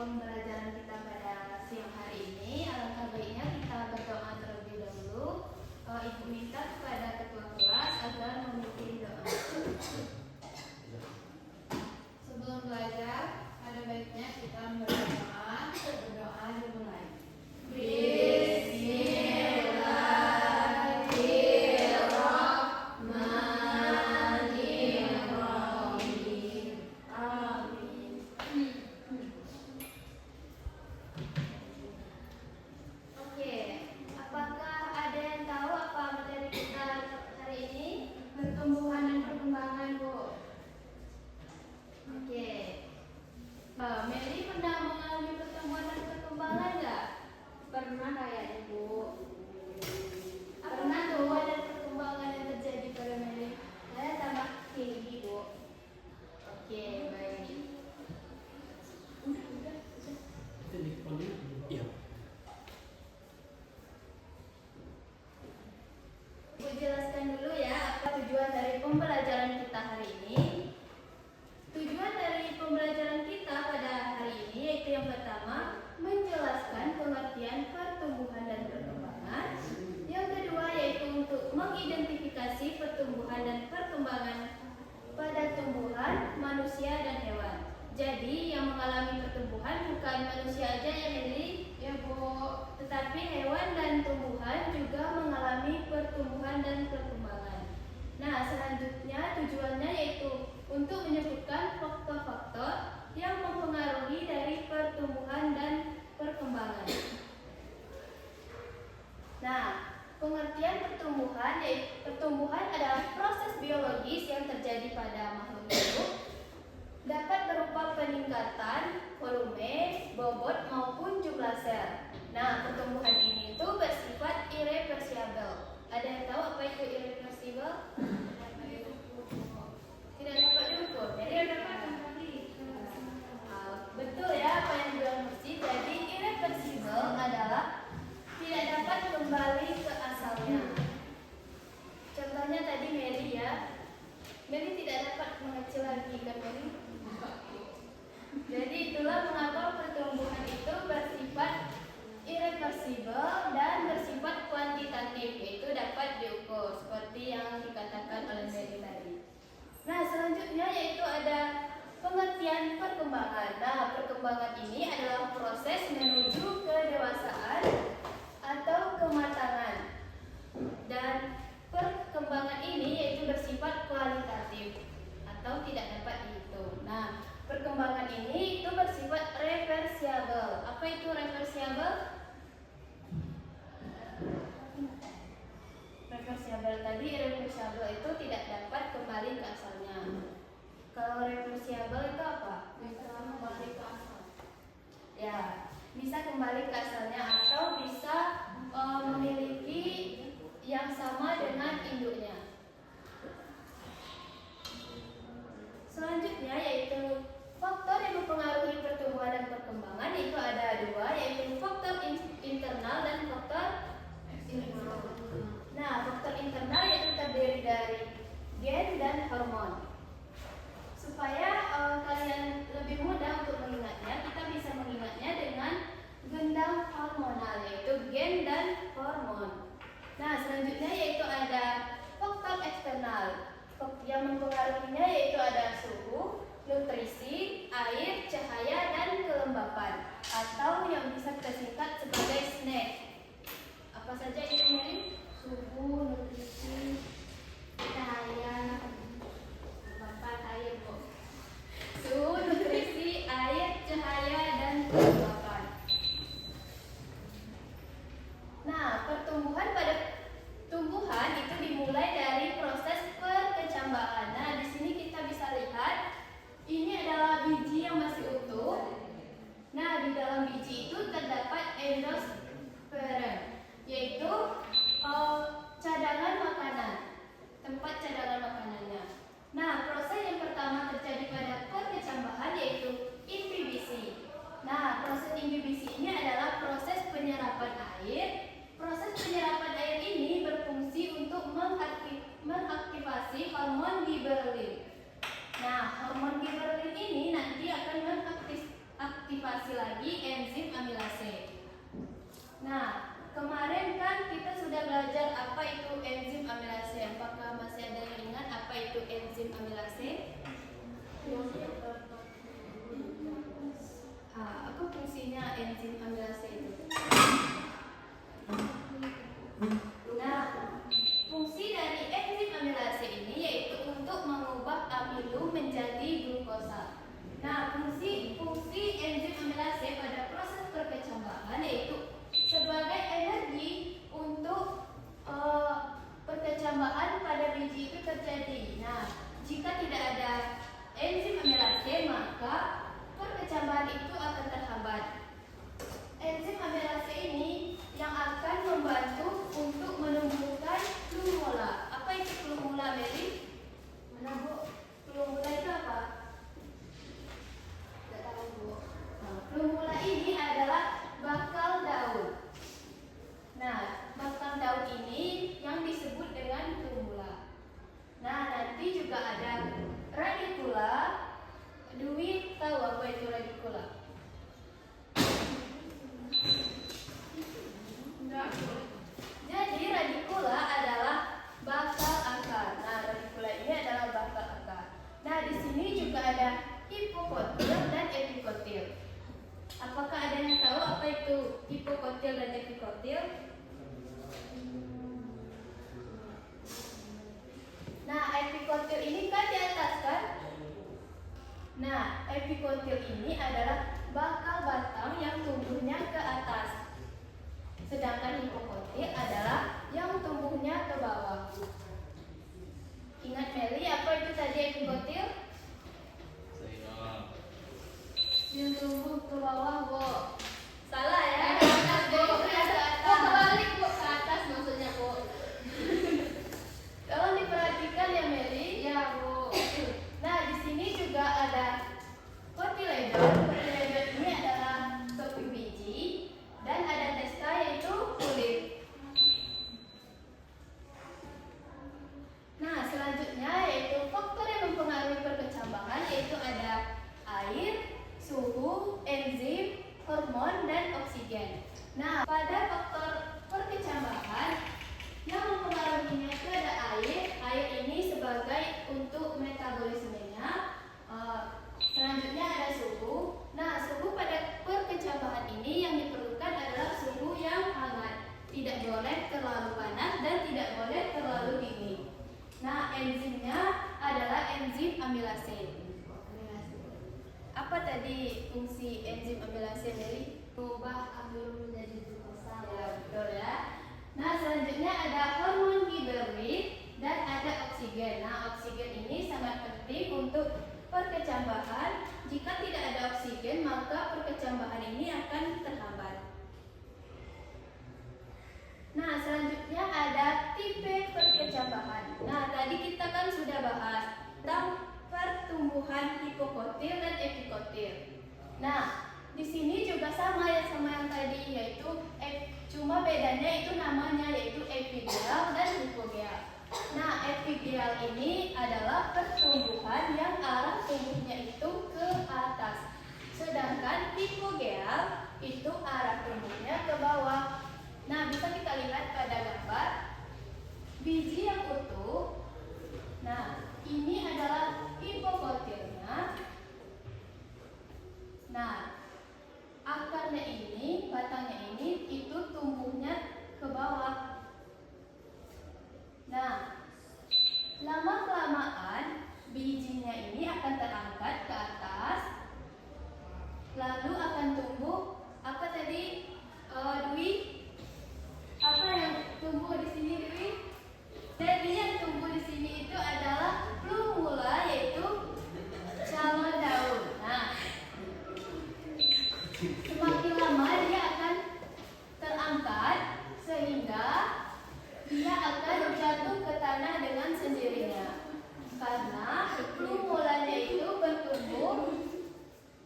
pembelajaran kita pada siang hari ini. Alangkah baiknya kita berdoa terlebih dahulu. Ibu minta kepada ketua kelas agar memimpin doa. Sebelum belajar, ada baiknya kita berdoa. Berdoa dimulai. Meli pernah mengalami pertumbuhan dan perkembangan nggak? Pernah kayaknya, Bu. Pernah tuh ada perkembangan yang terjadi pada Meli. Saya tambah tinggi, Bu. Oke, baik. Iya. Ibu jelaskan dulu ya apa tujuan dari pembelajaran kita hari ini. Tujuan dari pembelajaran kita pada hari ini yaitu yang pertama, menjelaskan pengertian pertumbuhan dan perkembangan. Yang kedua yaitu untuk mengidentifikasi pertumbuhan dan perkembangan pada tumbuhan, manusia dan hewan. Jadi yang mengalami pertumbuhan bukan manusia aja ya Meli? Ya Bu. Tetapi hewan dan tumbuhan juga mengalami pertumbuhan dan perkembangan. Nah, selanjutnya tujuannya yaitu untuk menyebutkan faktor-faktor yang mempengaruhi dari pertumbuhan dan perkembangan. Nah, pengertian pertumbuhan yaitu pertumbuhan adalah proses biologis yang terjadi pada makhluk hidup, dapat berupa peningkatan volume, bobot maupun jumlah sel. Nah, pertumbuhan ini itu bersifat irreversibel. Ada yang tahu apa itu irreversibel? Tidak dapat diukur. Jadi betul ya apa yang dibilang Mercy. Jadi irreversibel adalah tidak dapat kembali ke asalnya. Contohnya tadi Mary ya. Mary tidak dapat mengecil lagi kan Mary? Jadi itulah mengapa pertumbuhan itu bersifat irreversibel dan bersifat kuantitatif, yaitu dapat diukur seperti yang dikatakan oleh Mary tadi. Nah, selanjutnya yaitu ada pengertian perkembangan. Nah, perkembangan ini adalah proses menuju kedewasaan atau kematangan. Dan perkembangan ini yaitu bersifat kualitatif atau tidak dapat dihitung. Nah, perkembangan ini itu bersifat reversibel. Apa itu reversibel? Reversibel tadi, reversibel itu tidak dapat kembali ke asalnya. Kalau reversibel itu apa? Bisa kembali ke asal. Ya, bisa kembali ke asalnya atau bisa memiliki yang sama dengan induknya. Selanjutnya yaitu faktor yang mempengaruhi pertumbuhan dan perkembangan, itu ada dua, yaitu faktor internal dan faktor eksternal. Nah, faktor internal yaitu terdiri dari gen dan hormon. Supaya kalian lebih mudah untuk mengingatnya, kita bisa mengingatnya dengan gendang hormonal, yaitu gen dan hormon. Nah, selanjutnya yaitu ada faktor eksternal. Yang mempengaruhinya yaitu ada suhu, nutrisi, air, cahaya, dan kelembapan, atau yang bisa kita singkat sebagai SNAP. Apa saja itu Mary? Suhu, nutrisi, cahaya, kelembapan, air, suhu, nutrisi, air, cahaya, dan kelembapan. Nah, pertumbuhan pada tumbuhan itu dimulai dari proses perkecambahan. Nah, di sini kita bisa lihat ini adalah biji yang masih utuh. Nah, di dalam biji itu terdapat endosperm, yaitu cadangan makanan, tempat cadangan makanannya. Nah, proses yang pertama terjadi pada perkecambahan yaitu inhibisi. Nah, proses inhibisi ini adalah proses penyerapan air. Proses penyerapan air ini berfungsi untuk mengaktifasi hormon giberelin. Nah, hormon giberelin ini nanti akan mengaktifasi masih lagi enzim amilase. Nah, kemarin kan kita sudah belajar apa itu enzim amilase. Apakah masih ada yang ingat apa itu enzim amilase? Apa fungsinya enzim amilase itu? Nah, fungsi dari enzim amilase ini yaitu untuk mengubah amilum menjadi glukosa. Nah, fungsi enzim amilase pada proses perkecambahan yaitu sebagai energi untuk perkecambahan pada biji itu terjadi. Nah, jika tidak ada enzim amilase maka perkecambahan itu akan terhambat. Enzim amilase ini yang akan membantu untuk menumbuhkan plumula. Apa itu plumula, Mary? Mana, Bu? Plumula itu apa? Tidak tahu, Bu. Nah, plumula ini adalah bakal daun. Nah, bakal daun ini yang disebut dengan plumula. Nah, nanti juga ada radikula. Dwi tahu apa itu radikula? Enggak. Jadi radikula adalah bakal akar. Nah, radikula ini adalah bakal akar. Nah, di sini juga ada hipokotil dan epikotil. Apakah ada yang tahu apa itu hipokotil dan epikotil? Nah, epikotil ini kan di atas kan? Nah, epikotil ini adalah bakal batang yang tumbuhnya ke atas. Sedangkan hipokotil adalah yang tumbuhnya ke bawah. Ingat Meli, apa itu tadi epikotil? Yang tumbuh ke bawah, Bu. Salah ya? Ke atas, Bu. Ke atas. Oh, kebalik, Bu. Ke atas maksudnya, Bu. Kalau diperhatikan ya Meli, ya Bu. Nah, di sini juga ada kotiledon. Kotiledon ini adalah topik biji dan ada testa yaitu kulit. Nah, selanjutnya yaitu faktor yang mempengaruhi perkecambahan yaitu ada air, suhu, enzim, hormon, dan oksigen. Nah, pada faktor perkecambahan yang mempengaruhinya itu ada air. Air ini sebagai untuk metabolismenya. Selanjutnya ada suhu. Nah, suhu pada perkecambahan ini yang diperlukan adalah suhu yang hangat. Tidak boleh terlalu panas dan tidak boleh terlalu dingin. Nah, enzimnya adalah enzim amilase. Apa tadi fungsi enzim amilase dari mengubah amilum menjadi glukosa? Ya, betul ya. Nah, selanjutnya ada hormon giberlit dan ada oksigen. Nah, oksigen ini sangat penting untuk perkecambahan. Jika tidak ada oksigen, maka perkecambahan ini akan terhambat. Nah, selanjutnya ada tipe perkecambahan. Nah, tadi kita kan sudah bahas tentang pertumbuhan hipokotil dan epikotil. Nah, di sini juga sama yang tadi yaitu cuma bedanya itu namanya yaitu epidial dan hipogeal. Nah, epidial ini adalah pertumbuhan yang arah tumbuhnya itu ke atas. Sedangkan hipogeal itu arah tumbuhnya ke bawah. Nah, bisa kita lihat pada gambar biji yang utuh. Nah, ini adalah hipokotilnya. Nah, akarnya ini, batangnya ini itu tumbuhnya ke bawah. Nah, lama-kelamaan bijinya ini akan terangkat ke atas, lalu akan tumbuh apa tadi, Dwi? Apa yang tumbuh di sini, Dwi? Jadi yang tumbuh di sini itu adalah plumula, yaitu calon daun. Nah, semakin lama dia akan terangkat sehingga dia akan jatuh ke tanah dengan sendirinya. Karena plumulanya itu bertumbuh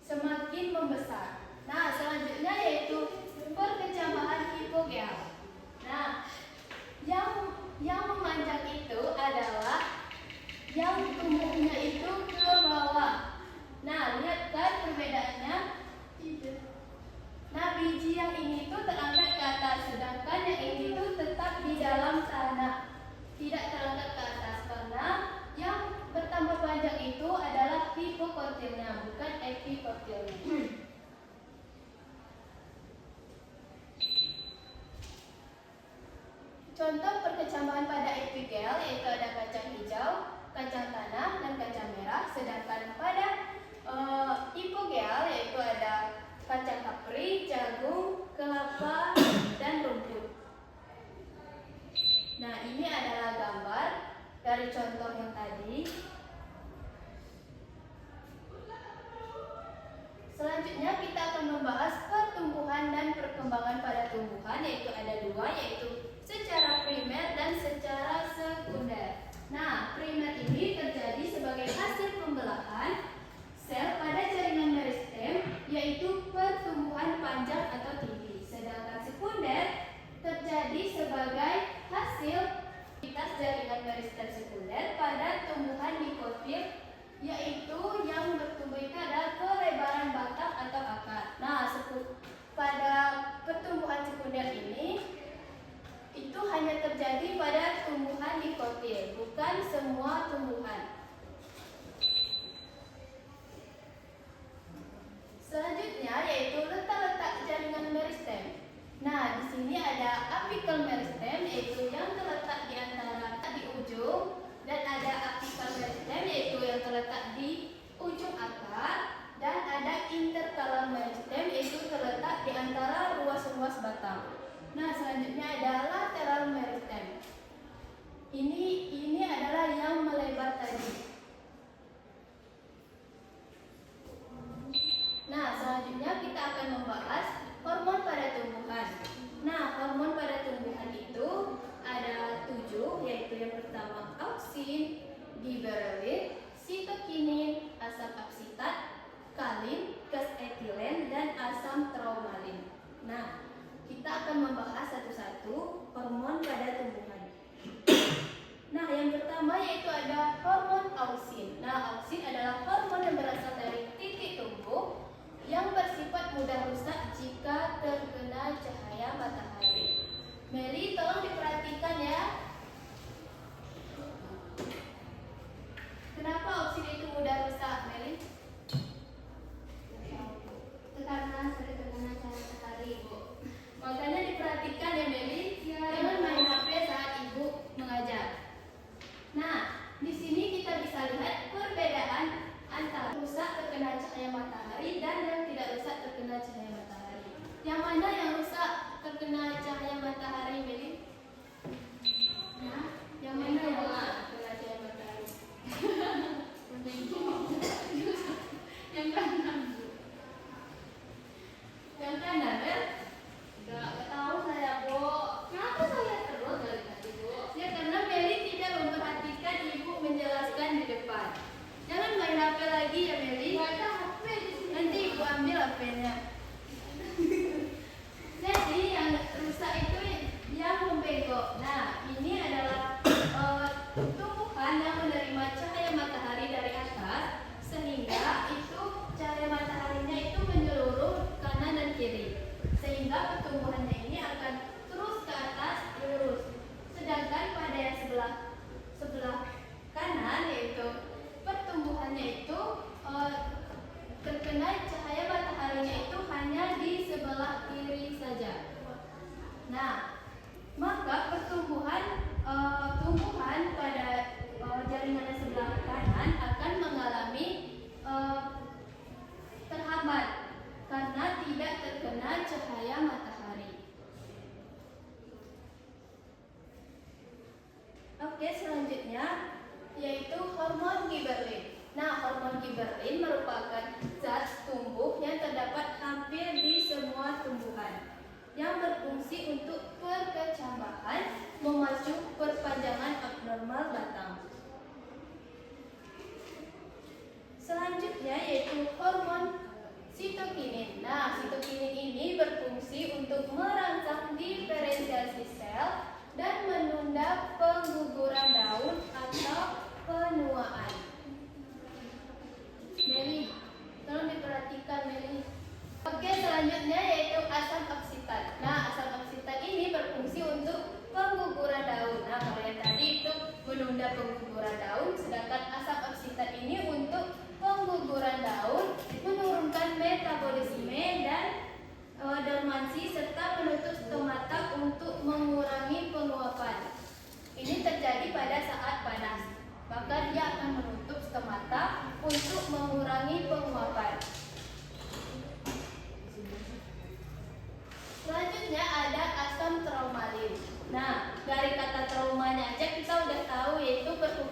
semakin membesar. Nah, selanjutnya yaitu perkecambahan hipogeal. Nah, yang memanjang itu adalah yang tumbuhnya itu ke bawah. Nah, lihat kan perbedaannya? Contoh perkecambahan pada epigel yaitu ada kacang hijau, kacang tanah, dan kacang merah. Sedangkan pada hipogel yaitu ada kacang kapri, jagung, kelapa, dan rumput. Nah, ini adalah gambar dari contoh yang tadi. Selanjutnya kita akan membahas pertumbuhan dan perkembangan pada tumbuhan, yaitu ada dua, yaitu secara primer dan secara sekunder. Nah, primer ini terjadi sebagai hasil pembelahan sel pada jaringan meristem, yaitu pertumbuhan panjang atau tinggi. Sedangkan sekunder terjadi sebagai hasil aktivitas jaringan meristem sekunder pada tumbuhan dikotil, yaitu yang bertumbuh itu adalah pelebaran batang atau akar. Nah, pada pertumbuhan sekunder ini itu hanya terjadi pada tumbuhan dikotil, bukan semua tumbuhan. Selanjutnya yaitu letak-letak jaringan meristem. Nah, di sini ada apical meristem, yaitu yang terletak di antara di ujung, dan ada apical meristem yaitu yang terletak di ujung akar, dan ada interkalar meristem yaitu terletak di antara ruas-ruas batang. Nah, selanjutnya ada lateral meristem. Ini adalah yang melebar tadi. Nah, selanjutnya kita akan membahas hormon pada tumbuhan. Nah, hormon pada tumbuhan itu ada 7, yaitu yang pertama auksin, giberelin, sitokinin, asam absitat, kalin, gas etilen, dan asam traumalin. Nah, kita akan membahas satu-satu hormon pada tumbuhan. Nah, yang pertama yaitu ada hormon auksin. Nah, auksin adalah hormon yang berasal dari titik tumbuh yang bersifat mudah rusak jika terkena cahaya matahari. Meli, tolong diperhatikan ya. Kenapa auksin itu mudah rusak, Meli? Karena sering terkena cahaya matahari, Ibu. Makanya diperhatikan ya, Meli. Jangan main HP saat Ibu mengajar. Nah, di sini kita bisa lihat perbedaan antara rusak terkena cahaya matahari dan yang tidak rusak terkena cahaya matahari. Yang mana yang rusak terkena cahaya matahari, Meli? Nah, yang mana yang rusak terkena cahaya matahari? Yang kanan. Yang kanan, ya? Gak tahu saya, Bu. Kenapa saya terus dari tadi, Bu? Ya karena Meli tidak memperhatikan Ibu menjelaskan di depan. Jangan main HP lagi ya, Meli. Nanti Ibu ambil HP-nya. Jadi yang rusak itu yang membengkok. Nah, ini adalah tumbuhan yang menerima cahaya matahari dari atas, sehingga itu cahaya mataharinya itu menyeluruh kanan dan kiri, sehingga pertumbuhannya ini akan terus ke atas lurus. Sedangkan pada yang sebelah kanan yaitu pertumbuhannya itu terkena cahaya mataharinya itu hanya di sebelah kiri saja. Nah, maka tumbuhan pada jaringan sebelah kanan akan mengalami terhambat karena tidak terkena cahaya matahari. Oke, selanjutnya yaitu hormon giberelin. Nah, hormon giberelin merupakan zat tumbuh yang terdapat hampir di semua tumbuhan yang berfungsi untuk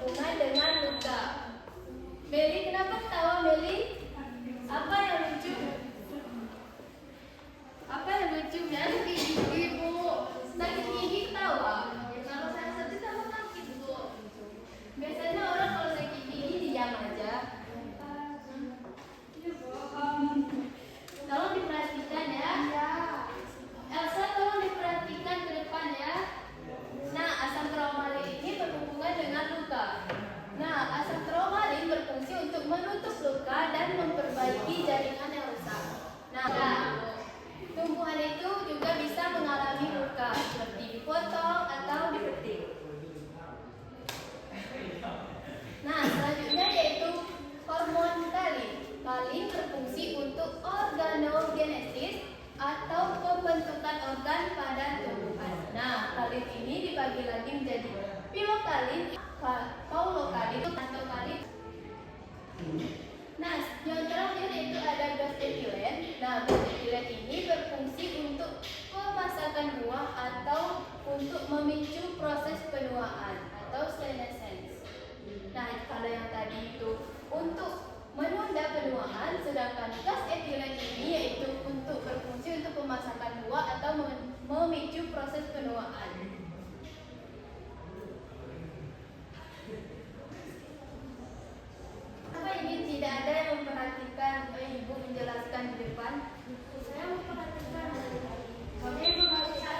berhubungan dengan luka. Meli, kenapa ketawa Meli? Apa yang lucu? Apa yang lucu? Biar gigi Bu. Sakit gigi ketawa. Kalau saya sakit sama sakit Bu. Biasanya orang kalau sakit gigi diam aja. Tolong diperhatikan ya. Elsa, tolong diperhatikan ke depan ya. Nah, asam traumalin ini berhubungan dengan luka. Nah, asam traumalin berfungsi untuk menutup luka dan memperbaiki jaringan yang rusak. Nah, tumbuhan itu juga bisa mengalami luka seperti dipotong atau dipetik. Nah, selanjutnya yaitu hormon kalin. Kalin berfungsi untuk organogenesis atau pembentukan organ pada tumbuhan. Nah, kalin ini dibagi lagi menjadi pilokalin, paulokalin, atau kalin. Nah, yang terakhir itu ada beta-etilen. Nah, beta-etilen ini berfungsi untuk pemasakan buah atau untuk memicu proses penuaan atau senescence. Nah, kalau yang tadi itu untuk menunda penuaan, sedangkan gas etilen ini yaitu untuk berfungsi untuk pemasakan buah atau memicu proses penuaan. Apa ini tidak ada yang memperhatikan Ibu menjelaskan di depan? Saya memperhatikan. Kami memperhatikan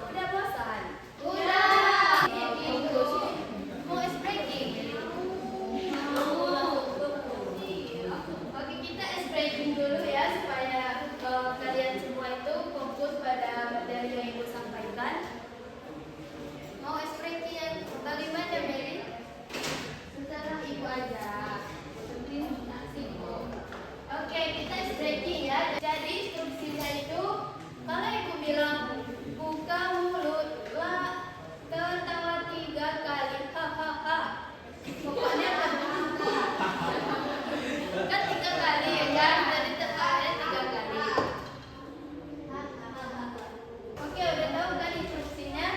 udah bosan? Udah. Mau ice breaking? Oke, kita ice breaking dulu ya supaya kalian semua itu fokus pada materi yang Ibu sampaikan. Mau ice breaking yang bagaimana, Mary? Secara Ibu aja. Oke, kita ice breaking ya. Jadi instruksinya itu kalau Ibu bilang buka mulut, tertawa 3 kali, hahaha. Pokoknya kan 3 kali ya kan, jadi tertawanya 3 kali. Oke, udah tahu kan instruksinya?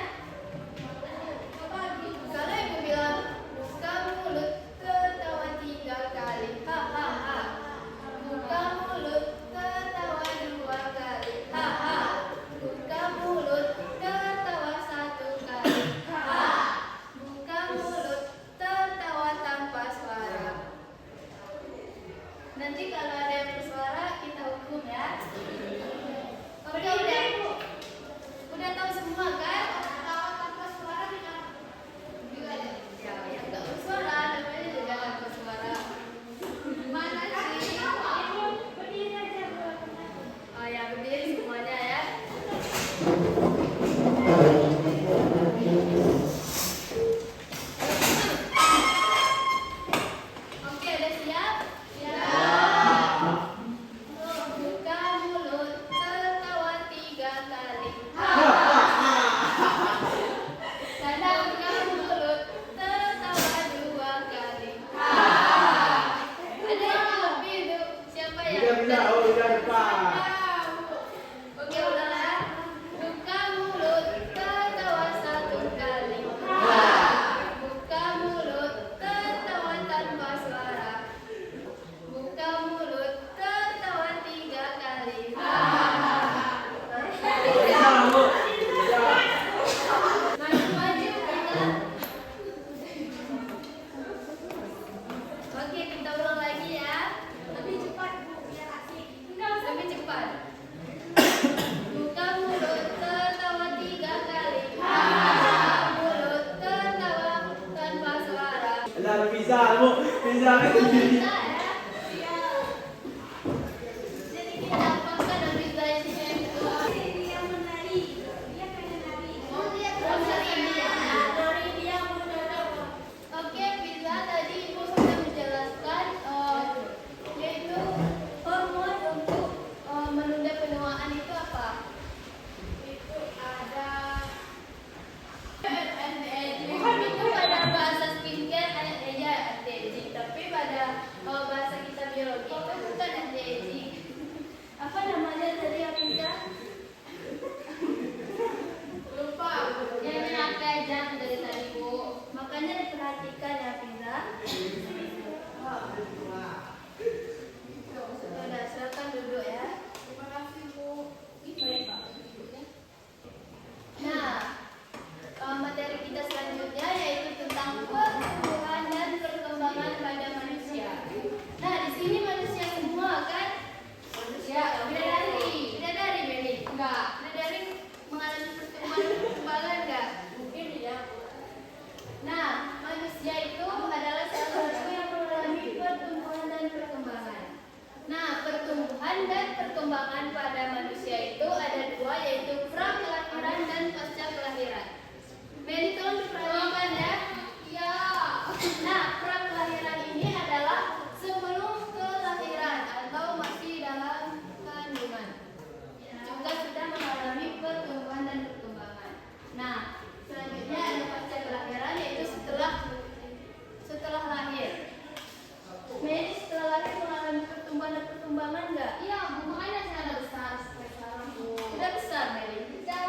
Kalau Ibu bilang buka mulut, tertawa 3 kali, hahaha. Buka mulut, tertawa 2 kali, haha. Buka mulut, tertawa 1 kali, haha. Buka mulut, tertawa tanpa suara. Nanti kalau ada yang bersuara kita hukum ya. Oke, udah tahu semua kan? Tertawa tanpa suara juga ada. Ya nggak bersuara, namanya juga tanpa suara. Mana sih? Berdiri aja. Oh ya, berdiri semuanya ya. Oke, udah siap? Siap. Buka mulut, tertawa 3 kali. Tanda buka mulut, tertawa 2 kali. Ada yang lebih itu? Siapa yang? Oke, udah ya. Buka mulut, tertawa 1 kali. Buka mulut, tertawa tanpa suara. Buka mulut, tertawa 3 kali. Maju-maju kan? Oke, kita ulang lagi ya. Lebih cepat, biar asik. Lebih cepat. Buka mulut, tertawa 3 kali. Buka mulut, tertawa tanpa suara. Bisa Bu, bisa. Bisa ya? Jadi kita apakan habis dari sini itu? Dia menari. Dia pengen nari. Oh, dia menari dia. Nari dia menari. Oke, bisa tadi Ibu sudah menjelaskan yaitu hormon untuk menunda penuaan itu apa? Itu ada itu pada bahasa skincare ya anti-aging, tapi pada pada manusia itu ada dua, yaitu pra kelahiran dan pasca kelahiran. Meli tolong diperhatikan ya. Ya. Nah, pra kelahiran ini adalah sebelum kelahiran atau masih dalam kandungan. Juga sudah mengalami pertumbuhan dan perkembangan. Nah, selanjutnya ada pasca kelahiran, yaitu setelah lahir. Meli setelah lahir mengalami pertumbuhan dan perkembangan enggak? Iya, Bu, makanya saya ada besar sampai sekarang, Bu. Udah besar, Meli? Udah.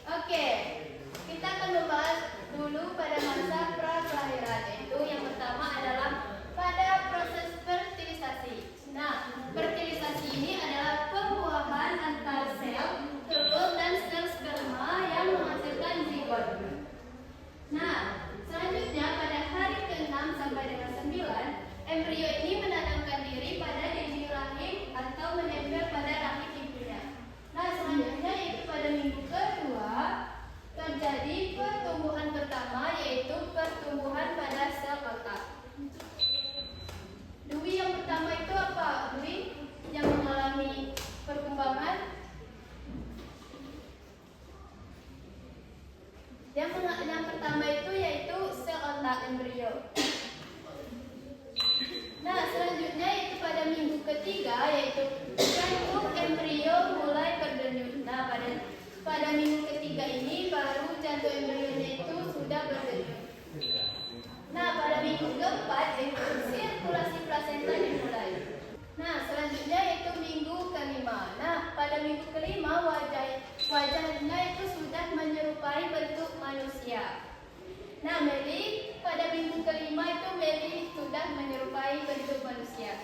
Oke, kita akan membahas dulu pada masa pra kelahiran, yaitu yang pertama adalah pada proses fertilisasi. Nah, fertilisasi ini adalah pembuahan antar sel telur dan sel sperma yang menghasilkan zigot. Nah, selanjutnya pada hari ke-6 sampai dengan 9, embrio ini menanamkan diri pada dinding rahim atau menempel pada rahim ibunya. Nah, selanjutnya yaitu pada minggu kedua terjadi pertumbuhan pertama, yaitu pertumbuhan pada sel otak. Dwi yang pertama itu apa? Dwi yang mengalami perkembangan? Yang pertama itu yaitu sel otak embrio. Nah, selanjutnya yaitu pada minggu ketiga, yaitu jantung embrio mulai berdenyut. Nah, pada minggu ketiga ini baru jantung embrionya itu sudah berdenyut. Nah, pada minggu keempat yaitu sirkulasi plasenta dimulai. Nah, selanjutnya yaitu minggu kelima. Nah, pada minggu kelima wajahnya itu sudah menyerupai bentuk manusia. Nah, Meli pada minggu kelima itu Meli sudah menyerupai bentuk manusia.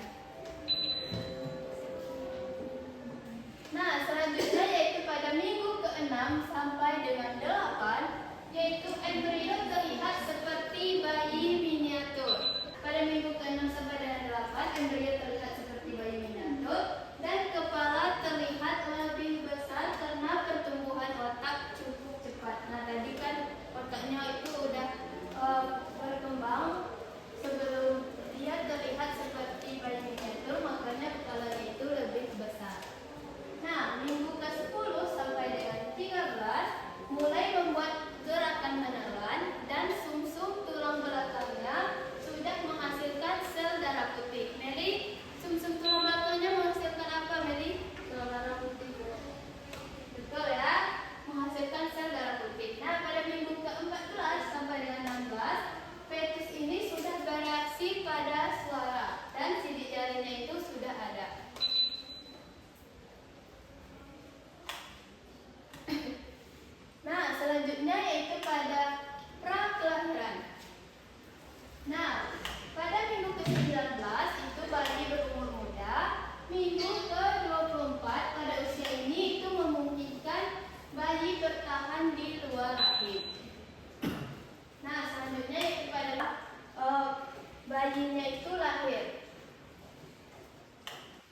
Nah, selanjutnya yaitu pada minggu ke-6 sampai dengan 8, yaitu embrio terlihat seperti bayi miniatur. Pada minggu ke-6 sampai dengan 8, embrio terlihat seperti bayi miniatur dan kepala terlihat lebih besar karena pertumbuhan otak cukup cepat. Nah, tadi kan otaknya itu udah berkembang sebelum dia terlihat seperti bayi miniatur, makanya kepalanya itu lebih besar. Nah, minggu ke-10 sampai dengan 13 mulai membuat gerakan menelan dan sumsum tulang belakangnya sudah menghasilkan sel darah putih. Meli, sumsum tulang belakangnya menghasilkan apa, Meli? Sel darah putih, Bu. Betul ya, menghasilkan sel darah putih. Nah, pada minggu ke-14 sampai dengan 16, fetus ini sudah bereaksi pada suara dan sidik jarinya itu sudah ada. Nah, selanjutnya yaitu pada pra kelahiran. Nah, pada minggu ke-19 itu bayi berumur muda. Minggu ke-24 pada usia ini itu memungkinkan bayi bertahan di luar rahim. Nah, selanjutnya yaitu pada bayinya itu lahir.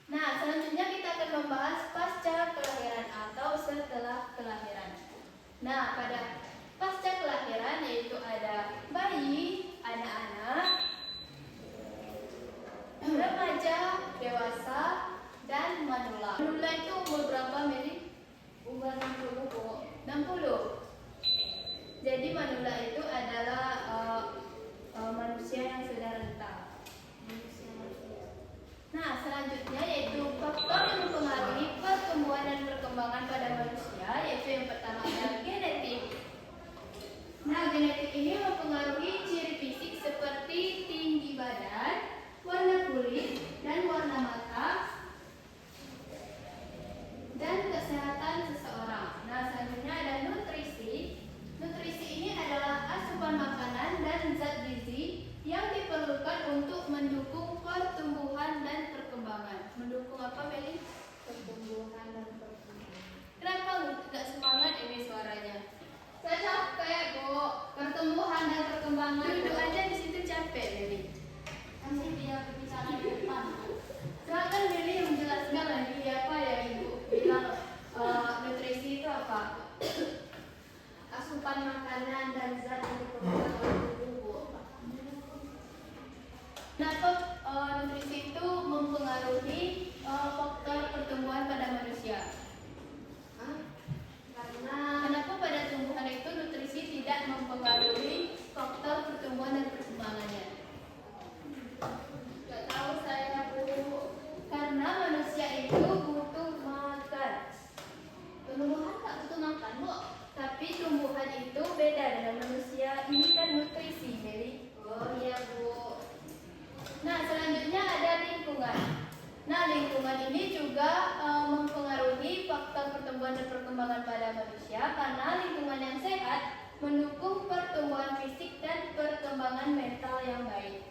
Nah, selanjutnya kita akan membahas pasca kelahiran atau setelah kelahiran. Nah, pada pasca kelahiran yaitu ada bayi, anak-anak, remaja, dewasa, dan manula. Manula itu umur berapa, Meli? Umur 60, Bu. 60. Jadi manula itu adalah manusia yang sudah renta. Nah, selanjutnya yaitu faktor yang mempengaruhi pertumbuhan dan perkembangan pada manusia, yaitu yang pertama adalah genetik. lingkungan ini juga mempengaruhi faktor pertumbuhan dan perkembangan pada manusia karena lingkungan yang sehat mendukung pertumbuhan fisik dan perkembangan mental yang baik.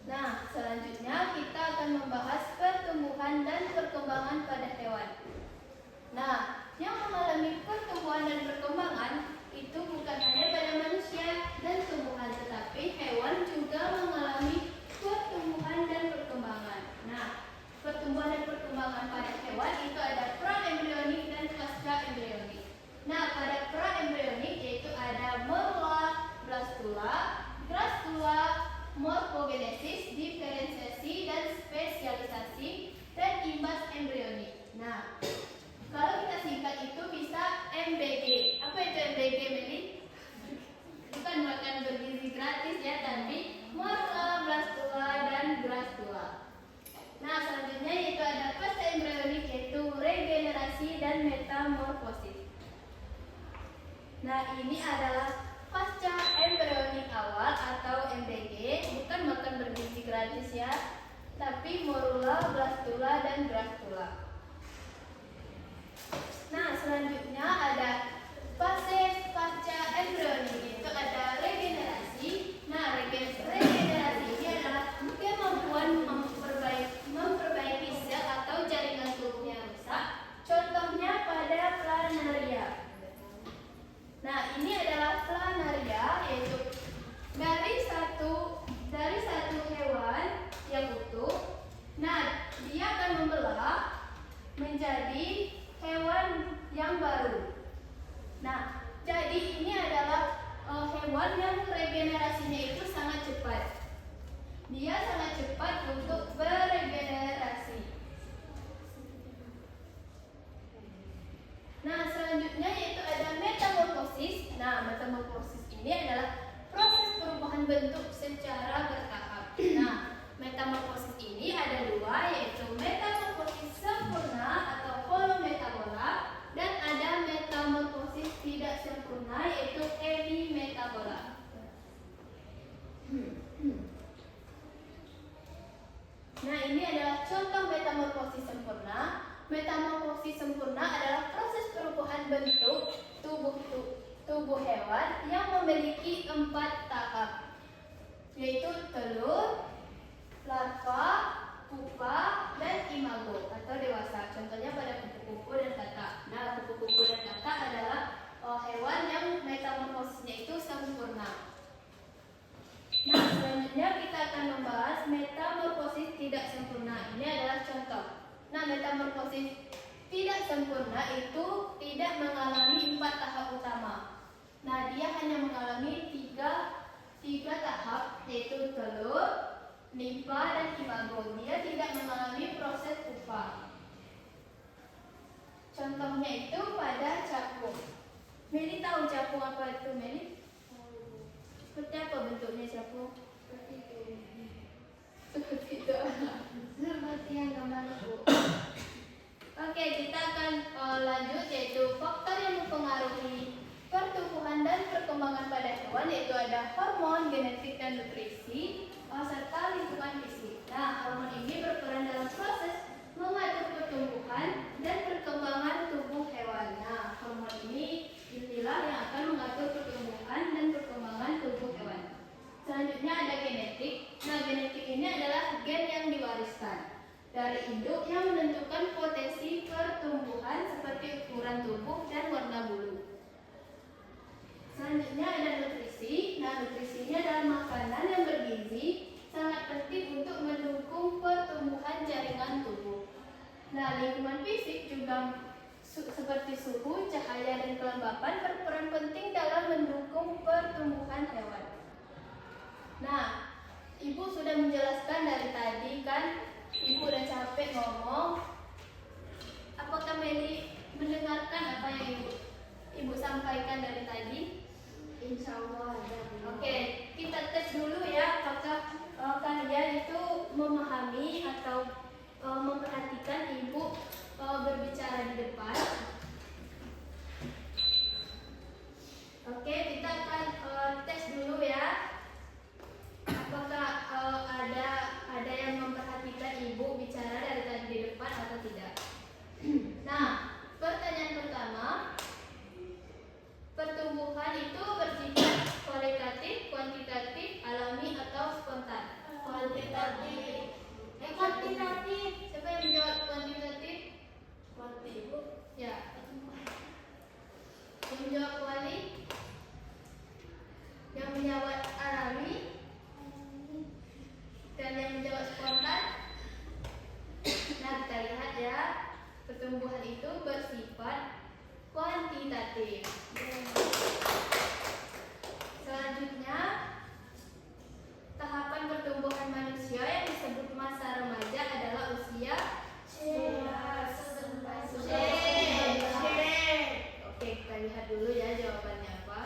Nah, selanjutnya kita akan membahas pertumbuhan dan perkembangan pada hewan. Nah, yang mengalami pertumbuhan dan perkembangan itu bukan hanya pada manusia dan tumbuhan, tetapi hewan juga mengalami pertumbuhan dan perkembangan. Nah, pertumbuhan dan perkembangan pada hewan itu ada pra-embrionik dan pasca-embrionik. Nah, pada pra-embrionik yaitu ada morula, blastula, gastrula, morfogenesis, diferensiasi dan spesialisasi, dan imbas embrionik. Nah, kalau kita singkat itu bisa MBG. Apa itu MBG, Meli? Bukan makan bergizi gratis ya, tapi morula, blastula, dan gastrula. Nah, selanjutnya yaitu ada pasca embrionik yaitu regenerasi dan metamorfosis. Nah, ini adalah pasca embrionik awal atau MBG, bukan makan bergizi gratis ya, tapi morula, blastula, dan gastrula. Nah, selanjutnya ada fase pasca embrionik, yaitu ada regenerasi. Nah, regenerasi ini adalah kemampuan memperbaiki sel atau jaringan tubuh yang rusak. Contohnya pada planaria. Nah, ini adalah planaria, yaitu dari satu hewan yang utuh. Nah, dia akan membelah menjadi hewan yang baru. Nah, jadi ini adalah hewan yang regenerasinya itu sangat cepat. Dia sangat cepat untuk beregenerasi. Nah, selanjutnya yaitu ada metamorfosis. Nah, metamorfosis ini adalah proses perubahan bentuk secara bertahap. Nah, metamorfosis ini ada dua, yaitu metamorfosis sempurna atau holometabola, dan ada metamorfosis tidak sempurna yaitu hemimetabola. Nah, ini adalah contoh metamorfosis sempurna. Metamorfosis sempurna adalah proses perubahan bentuk tubuh hewan yang memiliki 4 tahap, yaitu telur, larva, pupa, dan imago atau dewasa. Contohnya pada kupu-kupu dan katak. Nah, kupu-kupu dan katak adalah hewan yang metamorfosisnya itu sempurna. Nah, selanjutnya kita akan membahas metamorfosis tidak sempurna. Ini adalah contoh. Nah, metamorfosis tidak sempurna itu tidak mengalami 4 tahap utama. Nah, dia hanya mengalami tiga tahap, yaitu telur, limfa, dan imago. Dia tidak mengalami proses pupa. Contohnya itu pada capung. Meli tahu capung apa itu, Meli? Seperti apa bentuknya capung? Seperti itu. Seperti yang gambar itu. Oke, kita akan lanjut, yaitu faktor yang mempengaruhi pertumbuhan dan perkembangan pada hewan, yaitu ada hormon, genetik, dan nutrisi, serta lingkungan fisik. Nah, hormon ini berperan dalam proses mengatur pertumbuhan dan perkembangan tubuh hewan. Nah, hormon ini inilah yang akan mengatur pertumbuhan dan perkembangan tubuh hewan. Selanjutnya ada genetik. Nah, genetik ini adalah gen yang diwariskan dari induk yang menentukan potensi pertumbuhan seperti ukuran tubuh dan warna bulu. Selanjutnya ada nutrisi. Nah, nutrisi ini adalah makanan yang bergizi, sangat penting untuk mendukung pertumbuhan jaringan tubuh. Nah, lingkungan fisik juga seperti suhu, cahaya, dan kelembapan berperan penting dalam mendukung pertumbuhan hewan. Nah, Ibu sudah menjelaskan dari tadi kan, Ibu udah capek ngomong. Apakah Meli mendengarkan apa yang Ibu sampaikan dari tadi? Insya Allah ada. Oke, kita tes dulu ya apakah kalian itu memahami atau memperhatikan Ibu berbicara di depan. Oke, kita akan tes dulu ya. Apakah ada yang ibu bicara dari tadi di depan atau tidak? Nah, pertanyaan pertama, pertumbuhan itu bersifat kualitatif, kuantitatif, alami atau spontan? Kuantitatif. Kuantitatif. Siapa yang menjawab kuantitatif? Kuantitatif. Ya. Yang menjawab kuali? Yang menjawab alami? Dan yang menjawab spontan? Nah, kita lihat ya, pertumbuhan itu bersifat kuantitatif. Selanjutnya, tahapan pertumbuhan manusia yang disebut masa remaja adalah usia Oke, kita lihat dulu ya jawabannya apa.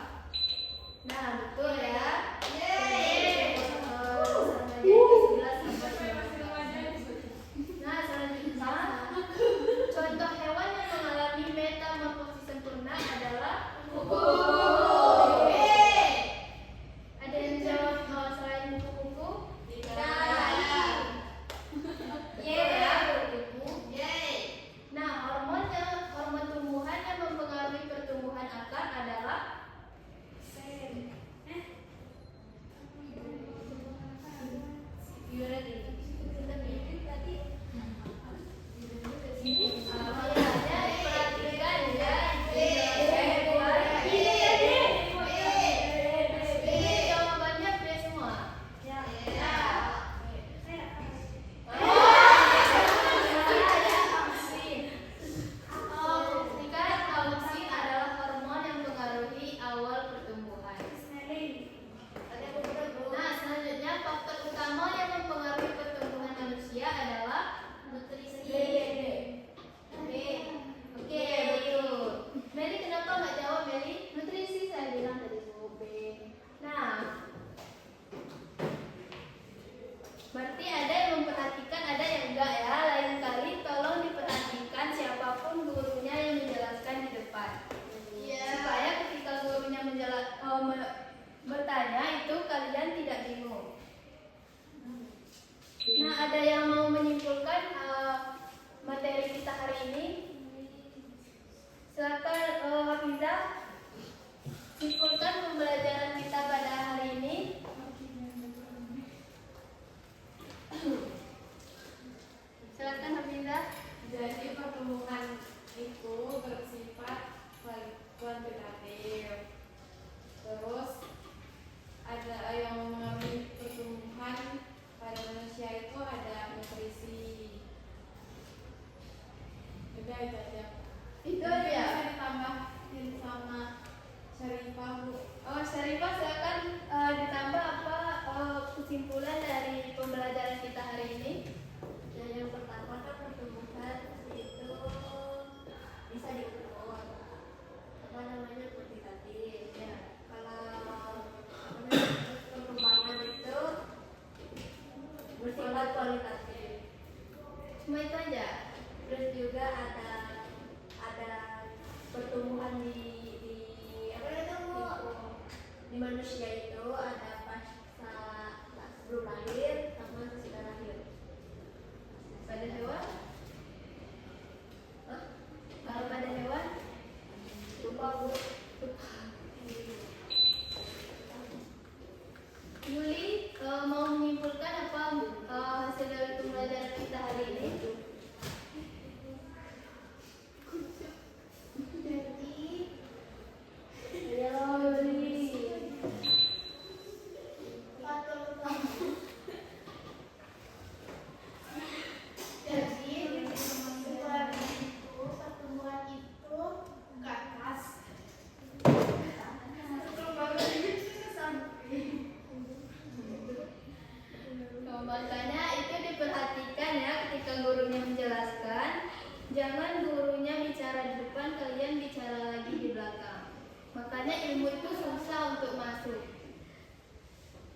Nah, betul ya. Remaja itu 11 sampai 15. Nah, selanjutnya, contoh hewan yang mengalami metamorfosis sempurna adalah kuku. Ada yang jawab selain kuku-kuku? Nah, hormon tumbuhan yang mempengaruhi pertumbuhan akar adalah jawabannya B semua. Auksin adalah hormon yang mempengaruhi awal pertumbuhan. Nah, selanjutnya faktor utama yang mempengaruhi pertumbuhan manusia adalah nutrisi. Oke, betul. Meli, kenapa nggak jawab, Meli? Nutrisi saya bilang tadi Bu B. Nah, berarti ada yang memperhatikan, ada yang enggak ya. Lain kali tolong diperhatikan siapapun gurunya yang menjelaskan di depan. Supaya ketika gurunya bertanya itu kalian tidak bingung. Nah, ada yang mau menyimpulkan materi kita hari ini? Silakan Hafizah, simpulkan pembelajaran kita pada hari ini. Silakan Hafizah. Jadi pertumbuhan itu bersifat kuantitatif. Terus ada yang mengalami pertumbuhan pada manusia itu ada nutrisi. Udah itu aja. Itu aja. Bisa ditambahin sama Syarifah Bu. Oh, Syarifah, silakan ditambah apa kesimpulan dari pembelajaran kita hari ini? Yang pertama kan pertumbuhan itu bisa diukur kuantitatif ya. Kalau perkembangan itu bersifat kualitatif. Cuma itu aja. Terus juga ada pertumbuhan di manusia itu ada pas sebelum lahir sama sesudah lahir. Pada hewan? Kalau pada hewan? Lupa Bu. Yuli, mau menyimpulkan apa hasil dari pembelajaran kita hari ini? Makanya itu diperhatikan ya ketika gurunya menjelaskan. Jangan gurunya bicara di depan, kalian bicara lagi di belakang. Makanya ilmu itu susah untuk masuk.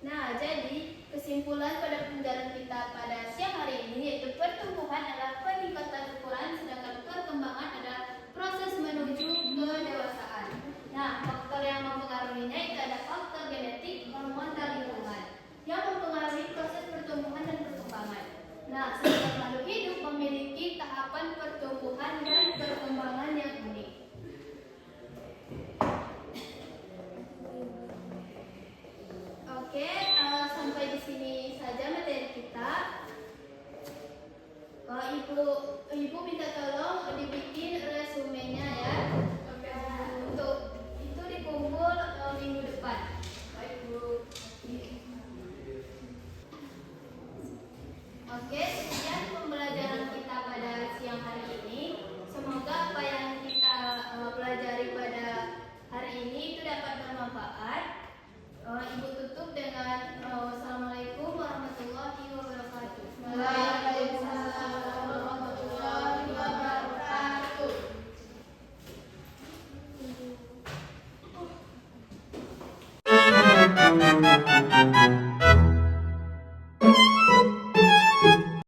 Nah, jadi kesimpulan pada pembelajaran kita pada siang hari ini yaitu pertumbuhan adalah peningkatan ukuran, sedangkan perkembangan adalah proses menuju kedewasaan. Nah, faktor yang mempengaruhinya itu ada faktor genetik, hormon, dan lingkungan yang mempengaruhi proses pertumbuhan dan perkembangan. Nah, Ibu minta tolong dibikin resumenya ya. Untuk itu dikumpul minggu depan. Baik Bu. Oke, sekian pembelajaran kita pada siang hari ini. Semoga apa yang kita pelajari pada hari ini itu dapat bermanfaat. Ibu tutup dengan wassalamualaikum warahmatullahi wabarakatuh.